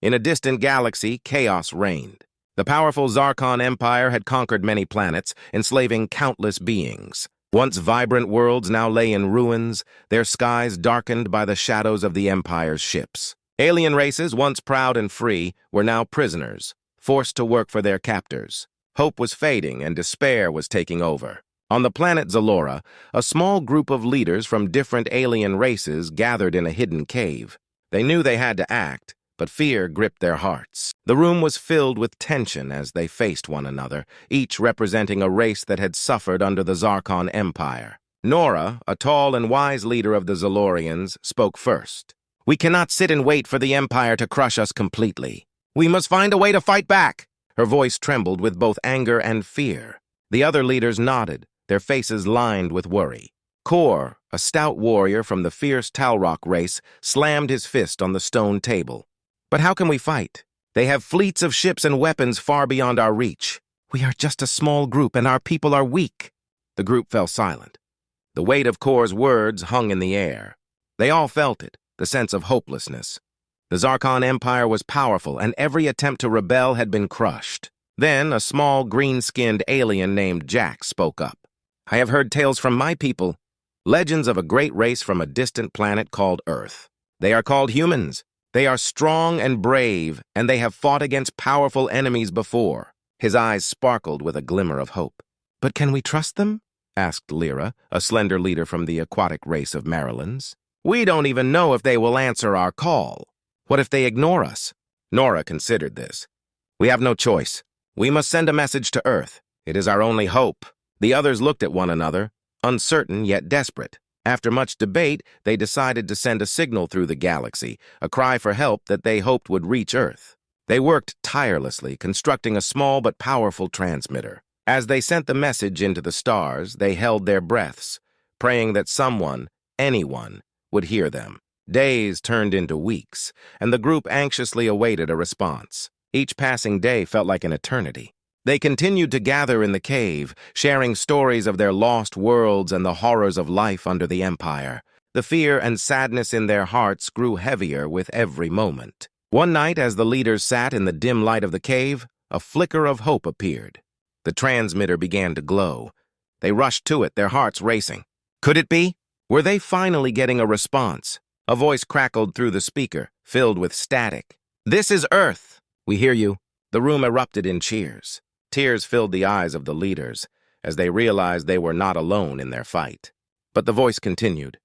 In a distant galaxy, chaos reigned. The powerful Zarkon Empire had conquered many planets, enslaving countless beings. Once vibrant worlds now lay in ruins, their skies darkened by the shadows of the Empire's ships. Alien races, once proud and free, were now prisoners, forced to work for their captors. Hope was fading and despair was taking over. On the planet Zalora, a small group of leaders from different alien races gathered in a hidden cave. They knew they had to act, but fear gripped their hearts. The room was filled with tension as they faced one another, each representing a race that had suffered under the Zarkon Empire. Nora, a tall and wise leader of the Zalorians, spoke first. "We cannot sit and wait for the Empire to crush us completely. We must find a way to fight back." Her voice trembled with both anger and fear. The other leaders nodded, their faces lined with worry. Kor, a stout warrior from the fierce Talrock race, slammed his fist on the stone table. "But how can we fight? They have fleets of ships and weapons far beyond our reach. We are just a small group and our people are weak." The group fell silent. The weight of Kor's words hung in the air. They all felt it, the sense of hopelessness. The Zarkon Empire was powerful and every attempt to rebel had been crushed. Then a small green-skinned alien named Jack spoke up. "I have heard tales from my people, legends of a great race from a distant planet called Earth. They are called humans. They are strong and brave, and they have fought against powerful enemies before." His eyes sparkled with a glimmer of hope. "But can we trust them?" asked Lyra, a slender leader from the aquatic race of Marylands. "We don't even know if they will answer our call. What if they ignore us?" Nora considered this. "We have no choice. We must send a message to Earth. It is our only hope." The others looked at one another, uncertain yet desperate. After much debate, they decided to send a signal through the galaxy, a cry for help that they hoped would reach Earth. They worked tirelessly, constructing a small but powerful transmitter. As they sent the message into the stars, they held their breaths, praying that someone, anyone, would hear them. Days turned into weeks, and the group anxiously awaited a response. Each passing day felt like an eternity. They continued to gather in the cave, sharing stories of their lost worlds and the horrors of life under the Empire. The fear and sadness in their hearts grew heavier with every moment. One night, as the leaders sat in the dim light of the cave, a flicker of hope appeared. The transmitter began to glow. They rushed to it, their hearts racing. Could it be? Were they finally getting a response? A voice crackled through the speaker, filled with static. "This is Earth. We hear you." The room erupted in cheers. Tears filled the eyes of the leaders as they realized they were not alone in their fight. But the voice continued.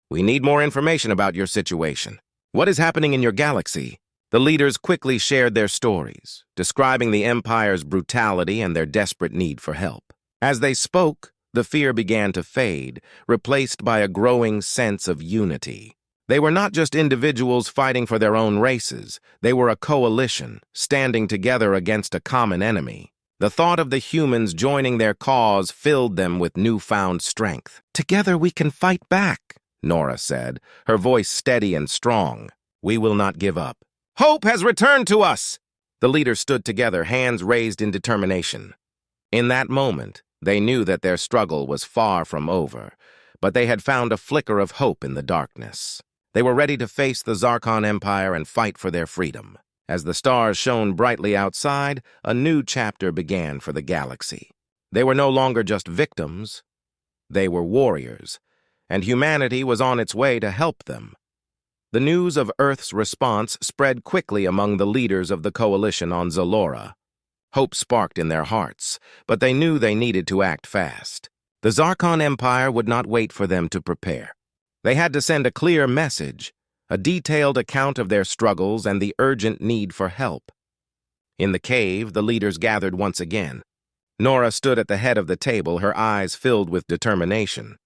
"We need more information about your situation. What is happening in your galaxy?" The leaders quickly shared their stories, describing the Empire's brutality and their desperate need for help. As they spoke, the fear began to fade, replaced by a growing sense of unity. They were not just individuals fighting for their own races. They were a coalition, standing together against a common enemy. The thought of the humans joining their cause filled them with newfound strength. "Together we can fight back," Nora said, her voice steady and strong. "We will not give up. Hope has returned to us!" The leaders stood together, hands raised in determination. In that moment, they knew that their struggle was far from over, but they had found a flicker of hope in the darkness. They were ready to face the Zarkon Empire and fight for their freedom. As the stars shone brightly outside, a new chapter began for the galaxy. They were no longer just victims. They were warriors, and humanity was on its way to help them. The news of Earth's response spread quickly among the leaders of the coalition on Zalora. Hope sparked in their hearts, but they knew they needed to act fast. The Zarkon Empire would not wait for them to prepare. They had to send a clear message, a detailed account of their struggles and the urgent need for help. In the cave, the leaders gathered once again. Nora stood at the head of the table, her eyes filled with determination.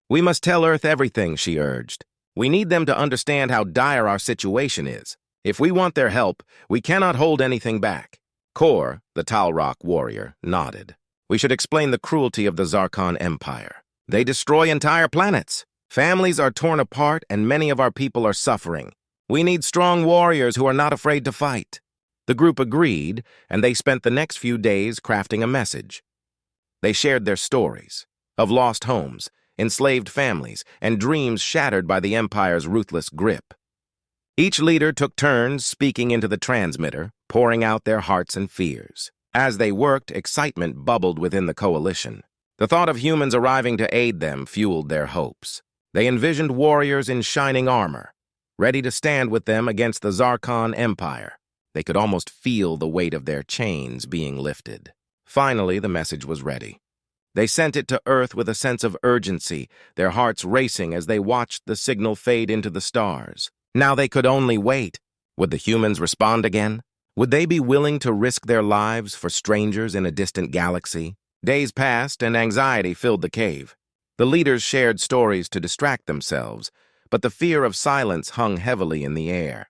"We must tell Earth everything," she urged. "We need them to understand how dire our situation is. If we want their help, we cannot hold anything back." Kor, the Talrock warrior, nodded. "We should explain the cruelty of the Zarkon Empire. They destroy entire planets. Families are torn apart, and many of our people are suffering. We need strong warriors who are not afraid to fight." The group agreed, and they spent the next few days crafting a message. They shared their stories of lost homes, enslaved families, and dreams shattered by the Empire's ruthless grip. Each leader took turns speaking into the transmitter, pouring out their hearts and fears. As they worked, excitement bubbled within the coalition. The thought of humans arriving to aid them fueled their hopes. They envisioned warriors in shining armor, ready to stand with them against the Zarkon Empire. They could almost feel the weight of their chains being lifted. Finally, the message was ready. They sent it to Earth with a sense of urgency, their hearts racing as they watched the signal fade into the stars. Now they could only wait. Would the humans respond again? Would they be willing to risk their lives for strangers in a distant galaxy? Days passed and anxiety filled the cave. The leaders shared stories to distract themselves, but the fear of silence hung heavily in the air.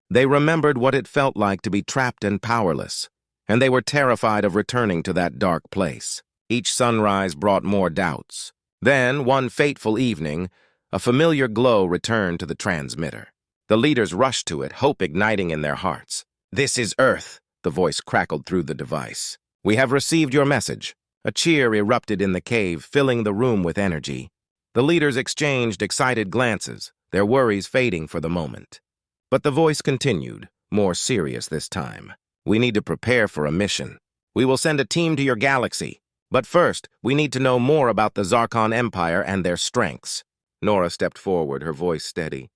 They remembered what it felt like to be trapped and powerless, and they were terrified of returning to that dark place. Each sunrise brought more doubts. Then, one fateful evening, a familiar glow returned to the transmitter. The leaders rushed to it, hope igniting in their hearts. "This is Earth," the voice crackled through the device. "We have received your message." A cheer erupted in the cave, filling the room with energy. The leaders exchanged excited glances, their worries fading for the moment. But the voice continued, more serious this time. "We need to prepare for a mission. We will send a team to your galaxy. But first, we need to know more about the Zarkon Empire and their strengths." Nora stepped forward, her voice steady.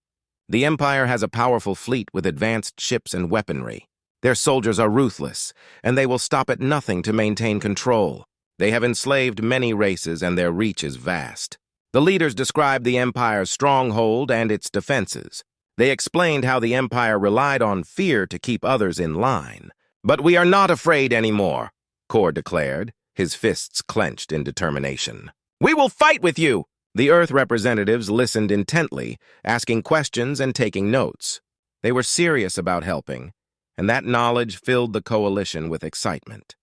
"The Empire has a powerful fleet with advanced ships and weaponry. Their soldiers are ruthless, and they will stop at nothing to maintain control. They have enslaved many races, and their reach is vast." The leaders described the Empire's stronghold and its defenses. They explained how the Empire relied on fear to keep others in line. "But we are not afraid anymore," Kor declared, his fists clenched in determination. "We will fight with you!" The Earth representatives listened intently, asking questions and taking notes. They were serious about helping, and that knowledge filled the coalition with excitement.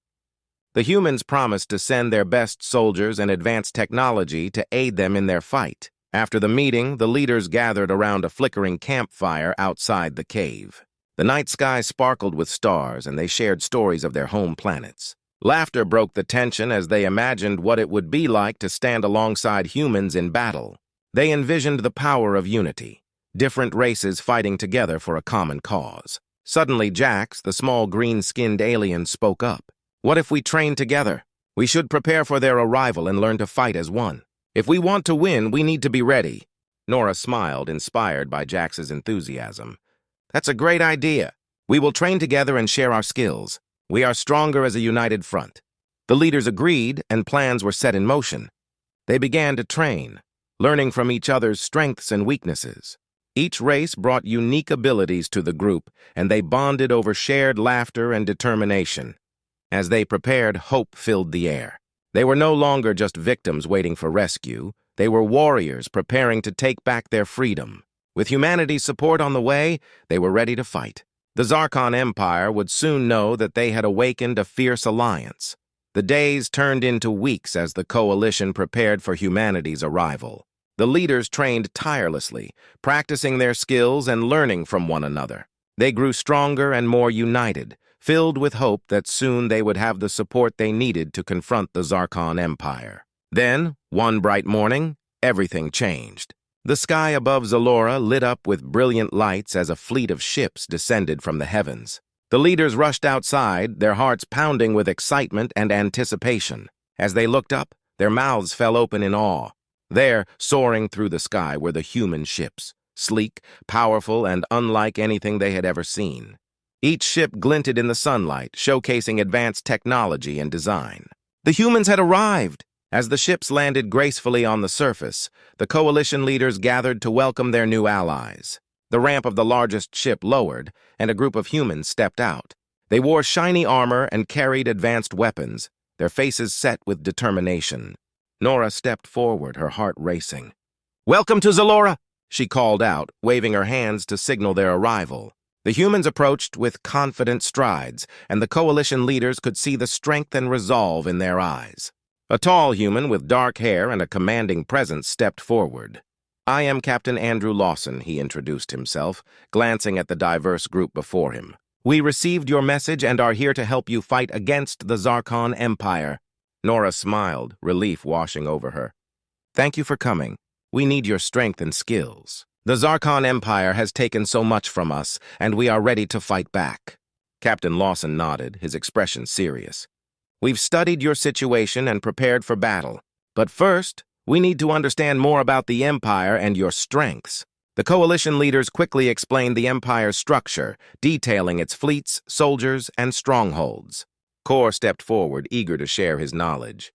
The humans promised to send their best soldiers and advanced technology to aid them in their fight. After the meeting, the leaders gathered around a flickering campfire outside the cave. The night sky sparkled with stars, and they shared stories of their home planets. Laughter broke the tension as they imagined what it would be like to stand alongside humans in battle. They envisioned the power of unity, different races fighting together for a common cause. Suddenly, Jax, the small green-skinned alien, spoke up. "What if we train together? We should prepare for their arrival and learn to fight as one. If we want to win, we need to be ready." Nora smiled, inspired by Jax's enthusiasm. "That's a great idea. We will train together and share our skills. We are stronger as a united front." The leaders agreed, and plans were set in motion. They began to train, learning from each other's strengths and weaknesses. Each race brought unique abilities to the group, and they bonded over shared laughter and determination. As they prepared, hope filled the air. They were no longer just victims waiting for rescue. They were warriors preparing to take back their freedom. With humanity's support on the way, they were ready to fight. The Zarkon Empire would soon know that they had awakened a fierce alliance. The days turned into weeks as the coalition prepared for humanity's arrival. The leaders trained tirelessly, practicing their skills and learning from one another. They grew stronger and more united, filled with hope that soon they would have the support they needed to confront the Zarkon Empire. Then, one bright morning, everything changed. The sky above Zalora lit up with brilliant lights as a fleet of ships descended from the heavens. The leaders rushed outside, their hearts pounding with excitement and anticipation. As they looked up, their mouths fell open in awe. There, soaring through the sky, were the human ships, sleek, powerful, and unlike anything they had ever seen. Each ship glinted in the sunlight, showcasing advanced technology and design. The humans had arrived! As the ships landed gracefully on the surface, the coalition leaders gathered to welcome their new allies. The ramp of the largest ship lowered, and a group of humans stepped out. They wore shiny armor and carried advanced weapons, their faces set with determination. Nora stepped forward, her heart racing. "Welcome to Zalora!" she called out, waving her hands to signal their arrival. The humans approached with confident strides, and the coalition leaders could see the strength and resolve in their eyes. A tall human with dark hair and a commanding presence stepped forward. "I am Captain Andrew Lawson," he introduced himself, glancing at the diverse group before him. "We received your message and are here to help you fight against the Zarkon Empire." Nora smiled, relief washing over her. "Thank you for coming. We need your strength and skills." The Zarkon Empire has taken so much from us, and we are ready to fight back. Captain Lawson nodded, his expression serious. We've studied your situation and prepared for battle. But first, we need to understand more about the Empire and your strengths. The coalition leaders quickly explained the Empire's structure, detailing its fleets, soldiers, and strongholds. Kor stepped forward, eager to share his knowledge.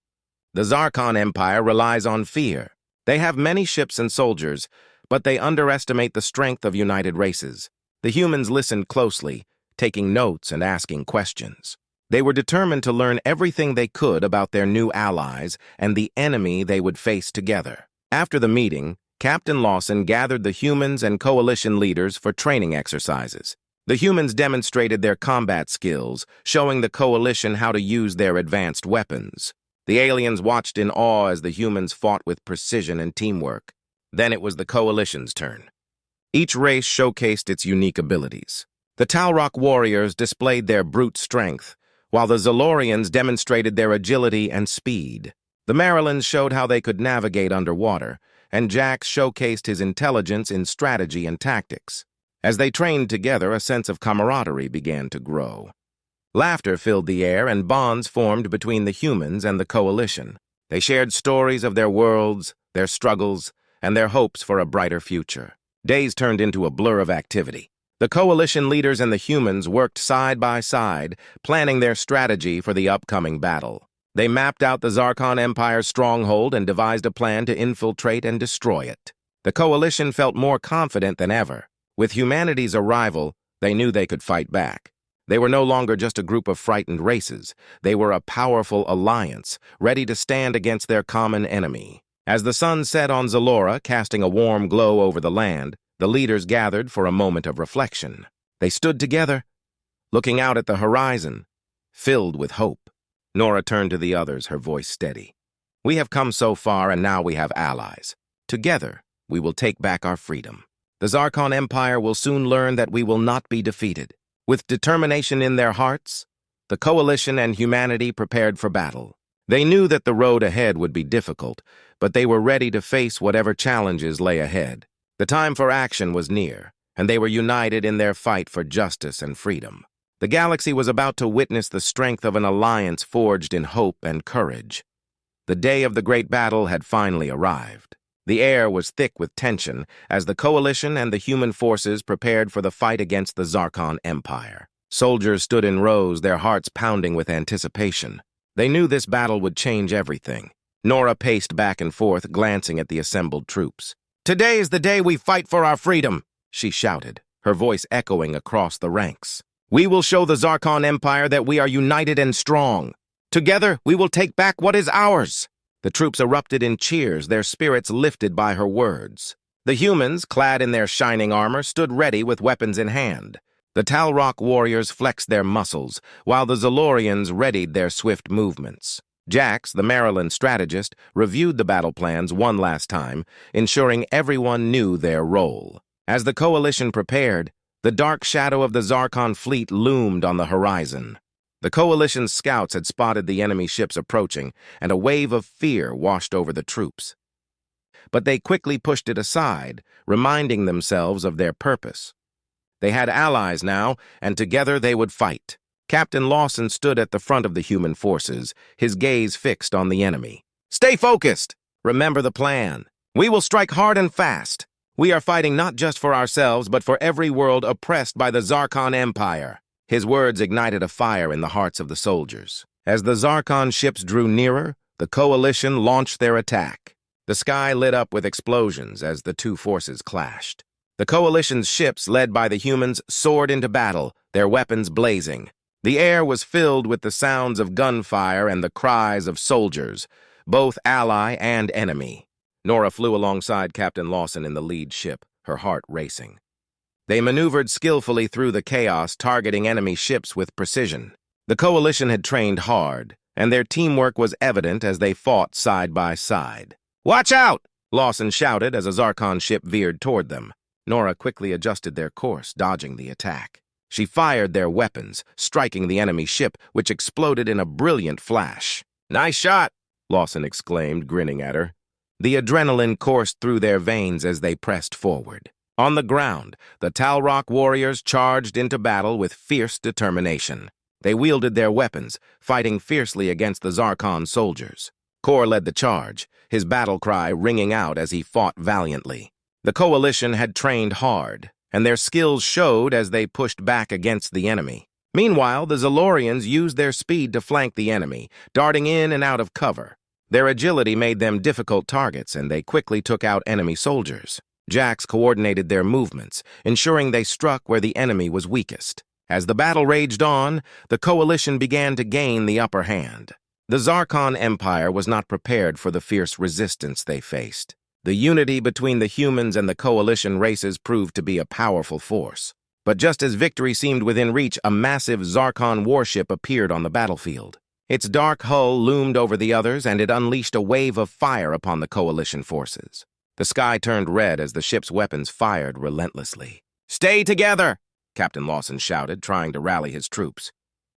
The Zarkon Empire relies on fear. They have many ships and soldiers, but they underestimate the strength of united races. The humans listened closely, taking notes and asking questions. They were determined to learn everything they could about their new allies and the enemy they would face together. After the meeting, Captain Lawson gathered the humans and coalition leaders for training exercises. The humans demonstrated their combat skills, showing the coalition how to use their advanced weapons. The aliens watched in awe as the humans fought with precision and teamwork. Then it was the coalition's turn. Each race showcased its unique abilities. The Talrock warriors displayed their brute strength, while the Zolorians demonstrated their agility and speed. The Marylands showed how they could navigate underwater, and Jax showcased his intelligence in strategy and tactics. As they trained together, a sense of camaraderie began to grow. Laughter filled the air, and bonds formed between the humans and the coalition. They shared stories of their worlds, their struggles, and their hopes for a brighter future. Days turned into a blur of activity. The coalition leaders and the humans worked side by side, planning their strategy for the upcoming battle. They mapped out the Zarkon Empire's stronghold and devised a plan to infiltrate and destroy it. The coalition felt more confident than ever. With humanity's arrival, they knew they could fight back. They were no longer just a group of frightened races. They were a powerful alliance, ready to stand against their common enemy. As the sun set on Zalora, casting a warm glow over the land, the leaders gathered for a moment of reflection. They stood together, looking out at the horizon, filled with hope. Nora turned to the others, her voice steady. We have come so far, and now we have allies. Together, we will take back our freedom. The Zarkon Empire will soon learn that we will not be defeated. With determination in their hearts, the coalition and humanity prepared for battle. They knew that the road ahead would be difficult, but they were ready to face whatever challenges lay ahead. The time for action was near, and they were united in their fight for justice and freedom. The galaxy was about to witness the strength of an alliance forged in hope and courage. The day of the great battle had finally arrived. The air was thick with tension as the coalition and the human forces prepared for the fight against the Zarkon Empire. Soldiers stood in rows, their hearts pounding with anticipation. They knew this battle would change everything. Nora paced back and forth, glancing at the assembled troops. "Today is the day we fight for our freedom," she shouted, her voice echoing across the ranks. "We will show the Zarkon Empire that we are united and strong. Together, we will take back what is ours." The troops erupted in cheers, their spirits lifted by her words. The humans, clad in their shining armor, stood ready with weapons in hand. The Talrock warriors flexed their muscles, while the Zolorians readied their swift movements. Jax, the Maryland strategist, reviewed the battle plans one last time, ensuring everyone knew their role. As the coalition prepared, the dark shadow of the Zarkon fleet loomed on the horizon. The coalition's scouts had spotted the enemy ships approaching, and a wave of fear washed over the troops. But they quickly pushed it aside, reminding themselves of their purpose. They had allies now, and together they would fight. Captain Lawson stood at the front of the human forces, his gaze fixed on the enemy. "Stay focused! Remember the plan. We will strike hard and fast. We are fighting not just for ourselves, but for every world oppressed by the Zarkon Empire." His words ignited a fire in the hearts of the soldiers. As the Zarkon ships drew nearer, the coalition launched their attack. The sky lit up with explosions as the two forces clashed. The coalition's ships, led by the humans, soared into battle, their weapons blazing. The air was filled with the sounds of gunfire and the cries of soldiers, both ally and enemy. Nora flew alongside Captain Lawson in the lead ship, her heart racing. They maneuvered skillfully through the chaos, targeting enemy ships with precision. The coalition had trained hard, and their teamwork was evident as they fought side by side. "Watch out!" Lawson shouted as a Zarkon ship veered toward them. Nora quickly adjusted their course, dodging the attack. She fired their weapons, striking the enemy ship, which exploded in a brilliant flash. "Nice shot!" Lawson exclaimed, grinning at her. The adrenaline coursed through their veins as they pressed forward. On the ground, the Talrock warriors charged into battle with fierce determination. They wielded their weapons, fighting fiercely against the Zarkon soldiers. Kor led the charge, his battle cry ringing out as he fought valiantly. The coalition had trained hard, and their skills showed as they pushed back against the enemy. Meanwhile, the Zalorians used their speed to flank the enemy, darting in and out of cover. Their agility made them difficult targets, and they quickly took out enemy soldiers. Jax coordinated their movements, ensuring they struck where the enemy was weakest. As the battle raged on, the coalition began to gain the upper hand. The Zarkon Empire was not prepared for the fierce resistance they faced. The unity between the humans and the coalition races proved to be a powerful force. But just as victory seemed within reach, a massive Zarkon warship appeared on the battlefield. Its dark hull loomed over the others, and it unleashed a wave of fire upon the coalition forces. The sky turned red as the ship's weapons fired relentlessly. "Stay together!" Captain Lawson shouted, trying to rally his troops.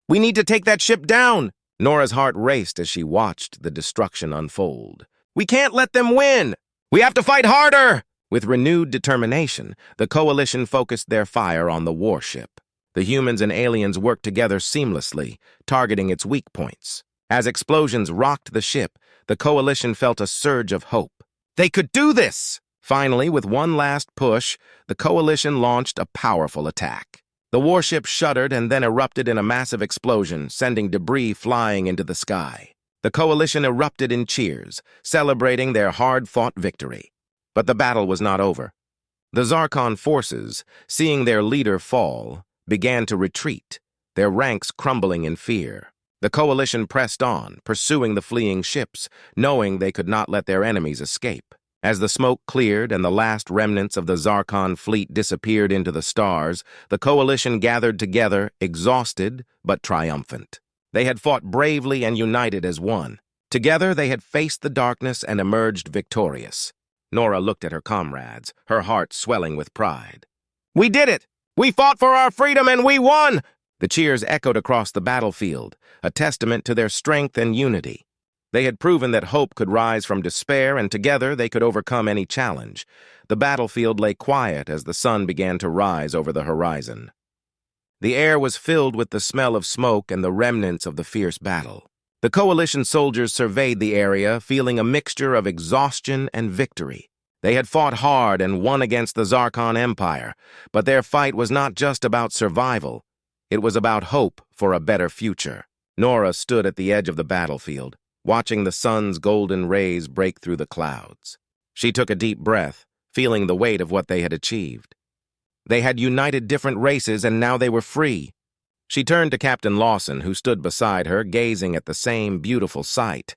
"We need to take that ship down!" Nora's heart raced as she watched the destruction unfold. "We can't let them win! We have to fight harder!" With renewed determination, the coalition focused their fire on the warship. The humans and aliens worked together seamlessly, targeting its weak points. As explosions rocked the ship, the coalition felt a surge of hope. They could do this! Finally, with one last push, the coalition launched a powerful attack. The warship shuddered and then erupted in a massive explosion, sending debris flying into the sky. The coalition erupted in cheers, celebrating their hard-fought victory. But the battle was not over. The Zarkon forces, seeing their leader fall, began to retreat, their ranks crumbling in fear. The coalition pressed on, pursuing the fleeing ships, knowing they could not let their enemies escape. As the smoke cleared and the last remnants of the Zarkon fleet disappeared into the stars, the coalition gathered together, exhausted but triumphant. They had fought bravely and united as one. Together they had faced the darkness and emerged victorious. Nora looked at her comrades, her heart swelling with pride. "We did it! We fought for our freedom and we won!" The cheers echoed across the battlefield, a testament to their strength and unity. They had proven that hope could rise from despair, and together they could overcome any challenge. The battlefield lay quiet as the sun began to rise over the horizon. The air was filled with the smell of smoke and the remnants of the fierce battle. The coalition soldiers surveyed the area, feeling a mixture of exhaustion and victory. They had fought hard and won against the Zarkon Empire, but their fight was not just about survival. It was about hope for a better future. Nora stood at the edge of the battlefield, watching the sun's golden rays break through the clouds. She took a deep breath, feeling the weight of what they had achieved. They had united different races, and now they were free. She turned to Captain Lawson, who stood beside her, gazing at the same beautiful sight.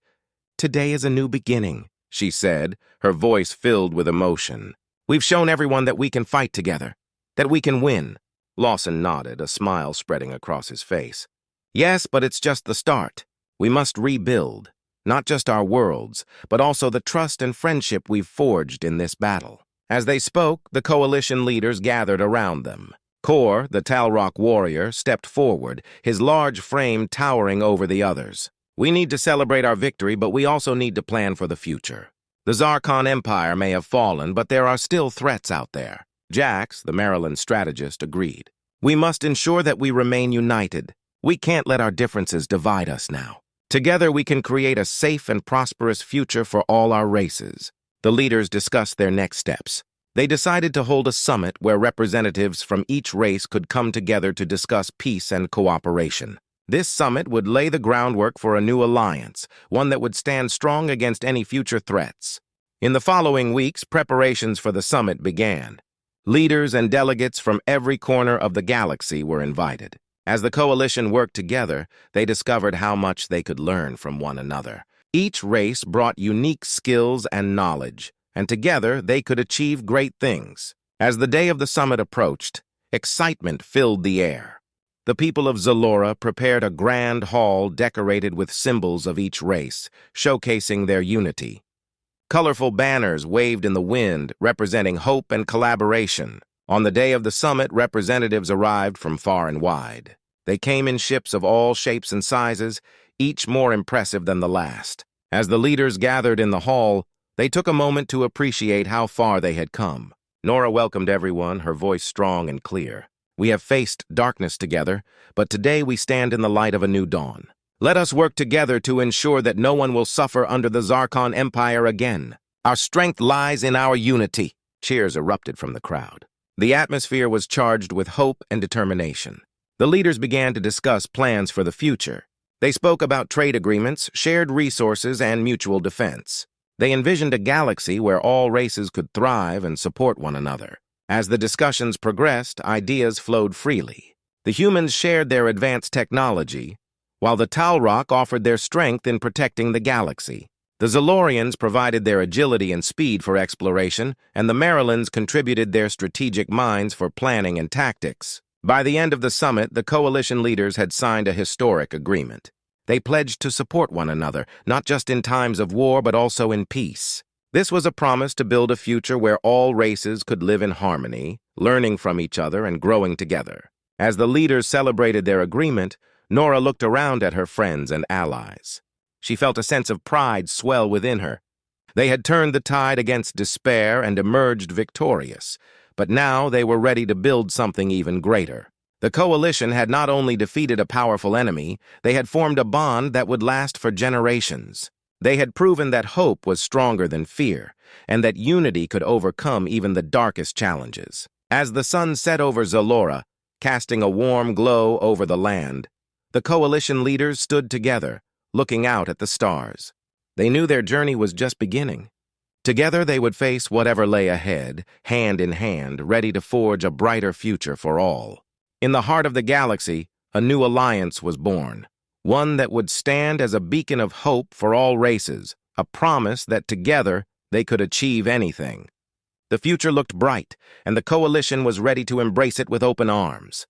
"Today is a new beginning," she said, her voice filled with emotion. "We've shown everyone that we can fight together, that we can win." Lawson nodded, a smile spreading across his face. "Yes, but it's just the start. We must rebuild, not just our worlds, but also the trust and friendship we've forged in this battle." As they spoke, the coalition leaders gathered around them. Kor, the Talrock warrior, stepped forward, his large frame towering over the others. "We need to celebrate our victory, but we also need to plan for the future. The Zarkon Empire may have fallen, but there are still threats out there." Jax, the Maryland strategist, agreed. "We must ensure that we remain united. We can't let our differences divide us now. Together we can create a safe and prosperous future for all our races." The leaders discussed their next steps. They decided to hold a summit where representatives from each race could come together to discuss peace and cooperation. This summit would lay the groundwork for a new alliance, one that would stand strong against any future threats. In the following weeks, preparations for the summit began. Leaders and delegates from every corner of the galaxy were invited. As the coalition worked together, they discovered how much they could learn from one another. Each race brought unique skills and knowledge, and together they could achieve great things. As the day of the summit approached, excitement filled the air. The people of Zalora prepared a grand hall decorated with symbols of each race, showcasing their unity. Colorful banners waved in the wind, representing hope and collaboration. On the day of the summit, representatives arrived from far and wide. They came in ships of all shapes and sizes, each more impressive than the last. As the leaders gathered in the hall, they took a moment to appreciate how far they had come. Nora welcomed everyone, her voice strong and clear. We have faced darkness together, but today we stand in the light of a new dawn. Let us work together to ensure that no one will suffer under the Zarkon Empire again. Our strength lies in our unity. Cheers erupted from the crowd. The atmosphere was charged with hope and determination. The leaders began to discuss plans for the future. They spoke about trade agreements, shared resources, and mutual defense. They envisioned a galaxy where all races could thrive and support one another. As the discussions progressed, ideas flowed freely. The humans shared their advanced technology, while the Talrock offered their strength in protecting the galaxy. The Zalorians provided their agility and speed for exploration, and the Marylands contributed their strategic minds for planning and tactics. By the end of the summit, the coalition leaders had signed a historic agreement. They pledged to support one another, not just in times of war, but also in peace. This was a promise to build a future where all races could live in harmony, learning from each other and growing together. As the leaders celebrated their agreement, Nora looked around at her friends and allies. She felt a sense of pride swell within her. They had turned the tide against despair and emerged victorious, but now they were ready to build something even greater. The coalition had not only defeated a powerful enemy, they had formed a bond that would last for generations. They had proven that hope was stronger than fear, and that unity could overcome even the darkest challenges. As the sun set over Zalora, casting a warm glow over the land, the coalition leaders stood together, looking out at the stars. They knew their journey was just beginning. Together they would face whatever lay ahead, hand in hand, ready to forge a brighter future for all. In the heart of the galaxy, a new alliance was born. One that would stand as a beacon of hope for all races, a promise that together they could achieve anything. The future looked bright, and the coalition was ready to embrace it with open arms.